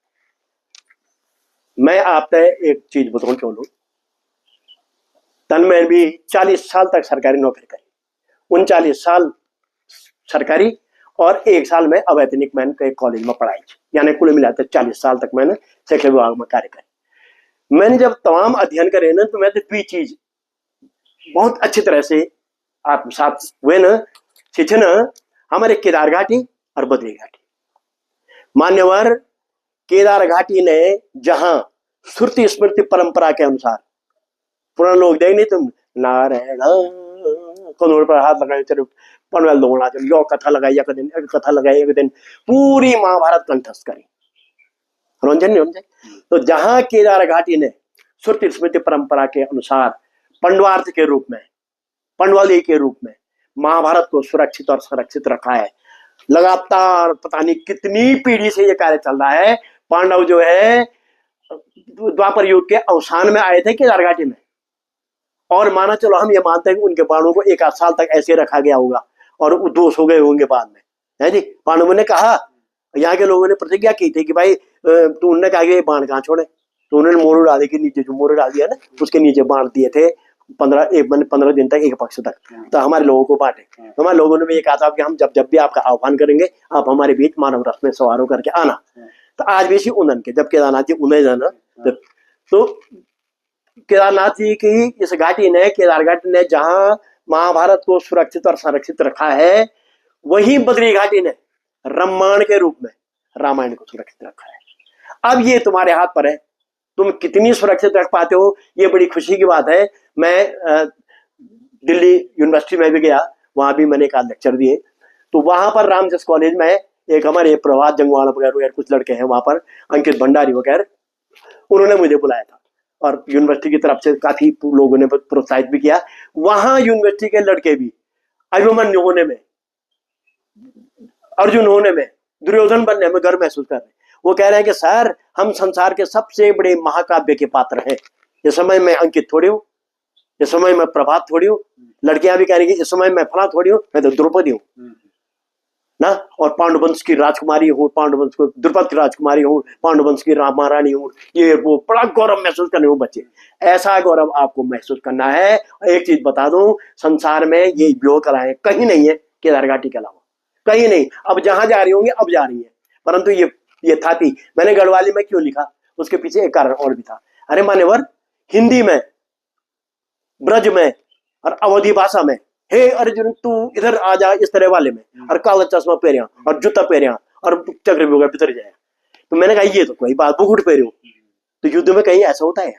मैं आपसे एक चीज बताऊं चलो, तन में भी 40 साल तक सरकारी नौकरी करी, 39 साल सरकारी और 1 साल में अवैतनिक मैंने कॉलेज में पढ़ाई, यानी कुल मिलाकर 40 साल तक मैंने शिक्षा विभाग में कार्य करी। मैंने जब तमाम अध्ययन करे ना, तो मैं तो 2 चीज बहुत अच्छी तरह से आत्मसात हुए न शिक्षण हमारे केदार घाटी और बद्री घाटी। मान्यवर केदार घाटी ने जहां श्रुति स्मृति परंपरा के अनुसार पुराने लोग देख नहीं तुम नारायण कनोड़ पर हाथ लगाए चलो पनवेल लोगना चलो यो कथा लगाई एक दिन पूरी महाभारत कंठस्थ करी रंजन नहीं रंजन। तो जहां केदार घाटी ने श्रुति स्मृति परंपरा के अनुसार पंडवार्थ के रूप में पंडवाली के रूप में महाभारत को सुरक्षित और संरक्षित रखा है, लगातार पता नहीं कितनी पीढ़ी से ये कार्य चल रहा है। पांडव जो है द्वापर युग के अवसान में आए थे केदार घाटी में, और माना चलो हम ये मानते हैं कि उनके बाणों को 1 आध साल तक ऐसे रखा गया होगा और उद्घोष हो गए होंगे बाद में, है जी। पांडवों ने कहा, यहाँ के लोगों ने प्रतिज्ञा की थी कि भाई तू उन्होंने कहा कि बाण कहाँ छोड़े, तो उन्होंने मोरू डाले के नीचे जो मोरू डाल दिया ना उसके नीचे बांट दिए थे 15 दिन तक, एक पक्ष तक। तो हमारे लोगों को बांटे, तो हमारे लोगों ने भी ये कहा था कि हम जब भी आपका आह्वान करेंगे आप हमारे बीच मानव रथ में सवार होकर के आना। तो आज भी उन्नन के जब केदारनाथ जी उन्हें जाना, तो केदारनाथ जी की इस घाटी ने केदार घाटी ने जहां महाभारत को सुरक्षित और संरक्षित रखा है, वही बद्री घाटी ने रामायण के रूप में रामायण को सुरक्षित रखा है। अब ये तुम्हारे हाथ पर है, तुम कितनी सुरक्षित रख पाते हो, ये बड़ी खुशी की बात है। मैं दिल्ली यूनिवर्सिटी में भी गया, वहां भी मैंने एक आध लेक्चर दिए। तो वहां पर रामजस कॉलेज में एक हमारे प्रभात जंगवाना वगैरह कुछ लड़के हैं वहां पर, अंकित भंडारी वगैरह, उन्होंने मुझे बुलाया था और यूनिवर्सिटी की तरफ से काफी लोगों ने प्रोत्साहित भी किया। वहां यूनिवर्सिटी के लड़के भी अभिमन्यु होने में, अर्जुन होने में, दुर्योधन बनने में गर्व महसूस कर रहे हैं। वो कह रहे हैं कि सर हम संसार के सबसे बड़े महाकाव्य के पात्र हैं। इस समय मैं अंकित थोड़ी हूँ, इस समय मैं प्रभात थोड़ी हूँ। लड़कियां भी कह रही इस समय मैं फला थोड़ी हूँ, मैं तो द्रौपदी हूँ ना, और पांडुवंश की राजकुमारी हूँ, पांडुवंश को द्रुपद की राजकुमारी हूँ, पांडुवंश की महारानी हूँ। ये वो बड़ा गौरव महसूस करने हो बच्चे, ऐसा गौरव आपको महसूस करना है। एक चीज बता दूं, संसार में ये वियोग कराए कहीं नहीं है केदार घाटी के अलावा, कहीं नहीं। अब जहां जा रही होंगे अब जा रही है, परंतु ये था थी। मैंने गढ़वाली में क्यों लिखा, उसके पीछे एक कारण और भी था। अरे मान्यवर, हिंदी में, ब्रज में और अवधी भाषा में हे अर्जुन तू इधर आ जा इस तरह वाले में, और काला चश्मा पहरिया और जूता पहरिया और चक्रव्यूह के भीतर जाए। तो मैंने कहा ये तो कोई बात, बुकुट पहरे हो, तो युद्ध में कहीं ऐसा होता है?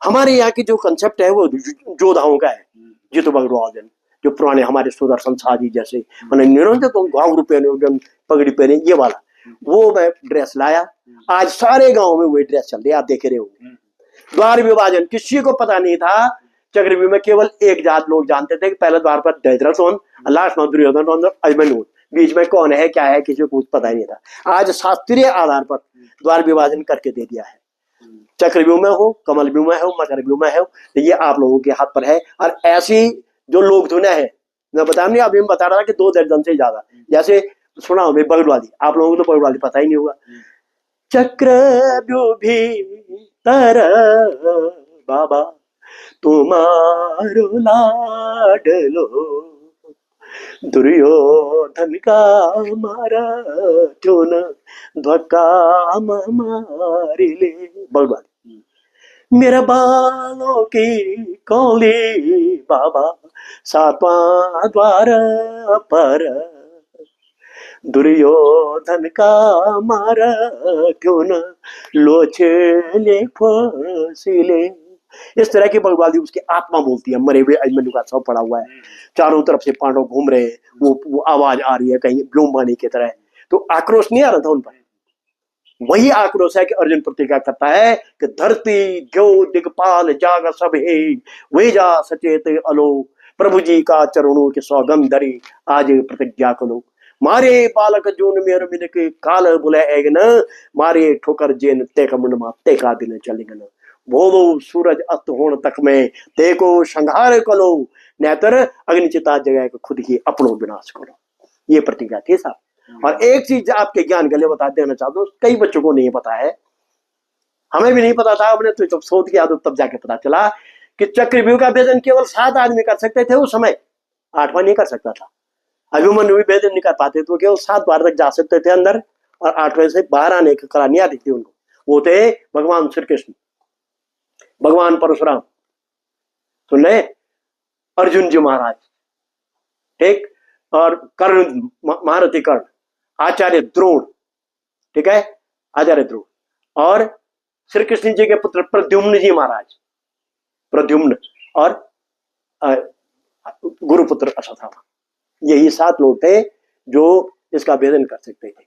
हमारे यहाँ की जो कंसेप्ट है वो जोधाओं का है, जीतू बगड़वाल जो पुराने हमारे सुदर्शन शाह जी जैसे तो घाघरू पहने पगड़ी पहने ये वाला, वो मैं ड्रेस लाया। आज सारे गांव में वही ड्रेस चल रही है, आप देख रहे होंगे। द्वार विभाजन किसी को पता नहीं था, चक्रव्यूह में केवल एक जात लोग जानते थे कि पहले द्वार पर दशरथ, लास्ट में दुर्योधन और अभिमन्यु, बीच में कौन है क्या है किसी को कुछ पता ही नहीं था। आज शास्त्रीय आधार पर द्वार विभाजन करके दे दिया है। चक्रव्यूह में हो, कमल व्यूह में हो, मकर व्यूह में हो, तो ये आप लोगों के हाथ पर है। और ऐसी जो लोग धुने हैं, मैं बता नहीं, अभी मैं बता रहा था कि 2 दर्जन से ज्यादा, जैसे सुना हो बगड़वाली, आप लोगों को तो बगड़वाली पता ही नहीं होगा। चक्रव्यूह भीतर बाबा तुम्हारो लाडलो, दुर्योधन का मारा चोन धक्का मारी ले। बगड़वाली। मेरा बालों की कौली बाबा 7वां द्वार पर, दुर्योधन का मारा क्यों न लोचले फसीले। इस तरह की बगड़वाली उसकी आत्मा बोलती है। मरे हुए अभिमन्यु का शव पड़ा हुआ है, चारों तरफ से पांडव घूम रहे हैं, वो आवाज आ रही है कहीं व्योमवाणी की तरह। तो आक्रोश नहीं आ रहा था उन पर, वही आक्रोश है कि अर्जुन प्रतिज्ञा करता है कि धरती जो दिगपाल जाग सब है, वे जा सचेत अलो, प्रभु जी का चरणों के सौगंध धरी आज प्रतिज्ञा करो। मारे बालक जून मेर मिल के काल बुले एगन, मारे ठोकर जेन तेक मुंडमा तेका दिन चलेगन। बोलो सूरज अस्त होने तक में तेको संहार करो, नेतर अग्निचिता जगह को खुद ही अपनो विनाश करो। ये प्रतिज्ञा थी साहब। और एक चीज आपके ज्ञान गले बता देना चाहता हूँ, कई बच्चों को नहीं पता है, हमें भी नहीं पता था, हमने तो जब शोध किया तो तब जाके पता चला कि चक्रव्यूह का भेदन केवल 7 आदमी कर सकते थे उस समय, 8वां नहीं कर सकता था। अभिमन्यु भी भेदन नहीं कर पाते, तो केवल 7 बार तक जा सकते थे अंदर, और 8वें से बाहर आने की कला नहीं आती थी उनको। वो थे भगवान श्री कृष्ण, भगवान परशुराम, सुन रहे, अर्जुन जी महाराज, ठीक, और कर्ण, महारथी कर्ण, आचार्य द्रोण, ठीक है, आचार्य द्रोण, और श्री कृष्ण जी के पुत्र प्रद्युम्न जी महाराज, प्रद्युम्न, और गुरुपुत्र अश्वत्थामा। यही 7 लोग थे जो इसका भेदन कर सकते थे।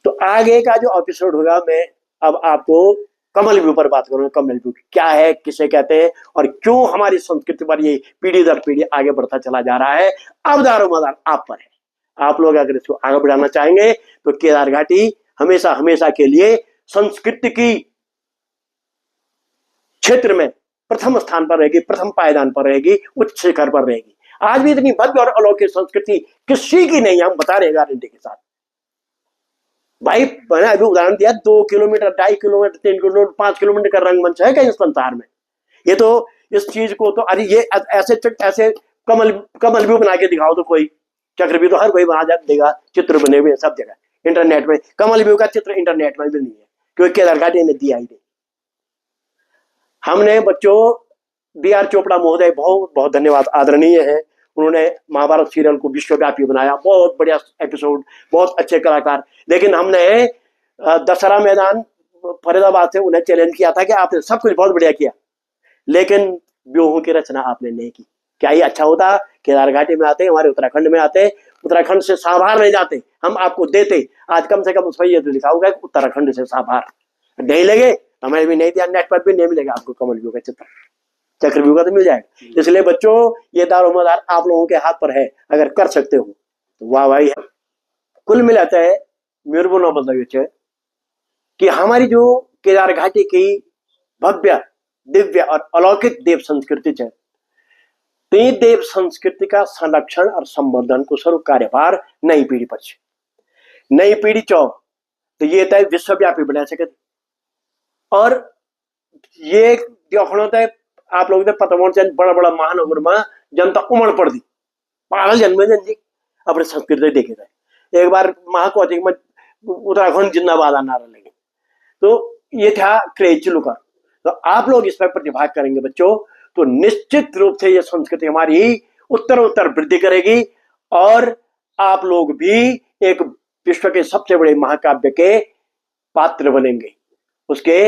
तो आगे का जो एपिसोड होगा, मैं अब आपको कमल व्यू पर बात करूंगा। कमल व्यू क्या है, किसे कहते हैं, और क्यों हमारी संस्कृति पर ये पीढ़ी दर पीढ़ी आगे बढ़ता चला जा रहा है। अब दारोमदार आप पर है। आप लोग अगर इसको आगे बढ़ाना चाहेंगे तो केदार घाटी हमेशा हमेशा के लिए संस्कृति की क्षेत्र में प्रथम स्थान पर रहेगी, प्रथम पायदान पर रहेगी, उच्च शिखर पर रहेगी। आज भी इतनी भव्य और अलौकिक संस्कृति किसी की नहीं, हम बता रहे गारंटी के साथ। भाई मैंने अभी उदाहरण दिया, 2 किलोमीटर, 2.5 किलोमीटर, 3 किलोमीटर, 5 किलोमीटर का रंगमंच है कहीं संसार में। ये तो इस चीज को तो, अरे ये ऐसे कमल व्यू बना के दिखाओ तो कोई चक्रव्यूह तो हर कोई बना देगा, चित्र बने हुए सब जगह इंटरनेट में। कमल व्यू का चित्र इंटरनेट में भी नहीं है, क्योंकि केदार घाटी ने दिया ही नहीं। हमने बच्चों B.R. चोपड़ा महोदय, बहुत बहुत धन्यवाद, आदरणीय है, उन्होंने महाभारत सीरियल को विश्वव्यापी बनाया, बहुत बढ़िया एपिसोड, बहुत अच्छे कलाकार। लेकिन हमने दशहरा मैदान फरीदाबाद से उन्हें चैलेंज किया था कि आपने सब कुछ बहुत बढ़िया किया, लेकिन व्यूहों की रचना आपने नहीं की। क्या ही अच्छा होता, केदार घाटी में आते, हमारे उत्तराखंड में आते, उत्तराखंड से साभार ले जाते, हम आपको देते। आज कम से कम उस पर यह तो लिखा होगा उत्तराखंड से साभार, नहीं लगे हमें भी नहीं दिया, नेट पर भी नहीं मिलेगा आपको कमल व्यू का चित्र, चक्रव्यूह का तो मिल जाएगा। इसलिए बच्चों ये दारोमदार आप लोगों के हाथ पर है, अगर कर सकते हो तो वाह भाई। कुल मिलाता है मेरे को मतलब ये कि हमारी जो केदार घाटी की भव्य, दिव्य और अलौकिक देव संस्कृति है, तो ये देव संस्कृति का संरक्षण और संवर्धन को स्वरूप कार्यभार नई पीढ़ी पर, नई पीढ़ी चौ तो ये तय विश्वव्यापी बना सके। और ये देखो आप लोग पता बड़ा बड़ा महानगर में जनता उमड़ पड़ दी, पागल जन्मे जन जी अपने संस्कृति देखे थे। एक बार महाकौतिक में उत्तराखंड जिंदाबाद नारा लगे, तो ये था क्रेज चलू का। तो आप लोग इस पर प्रतिभाग करेंगे बच्चों, तो निश्चित रूप से ये संस्कृति हमारी उत्तर उत्तर वृद्धि करेगी, और आप लोग भी एक विश्व के सबसे बड़े महाकाव्य के पात्र बनेंगे, उसके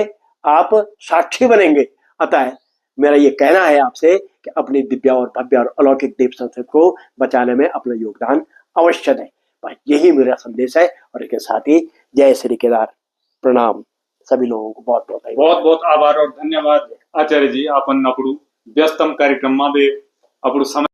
आप साक्षी बनेंगे। अतः मेरा ये कहना है आपसे कि अपनी दिव्य और भव्य और अलौकिक देव संस्कृति को बचाने में अपना योगदान अवश्य दें। यही मेरा संदेश है, और इसके साथ ही जय श्री केदार, प्रणाम सभी लोगों को, बहुत बहुत आभार और धन्यवाद आचार्य जी। आपन अपड़ू व्यस्तम कार्यक्रम में आपड़ू समय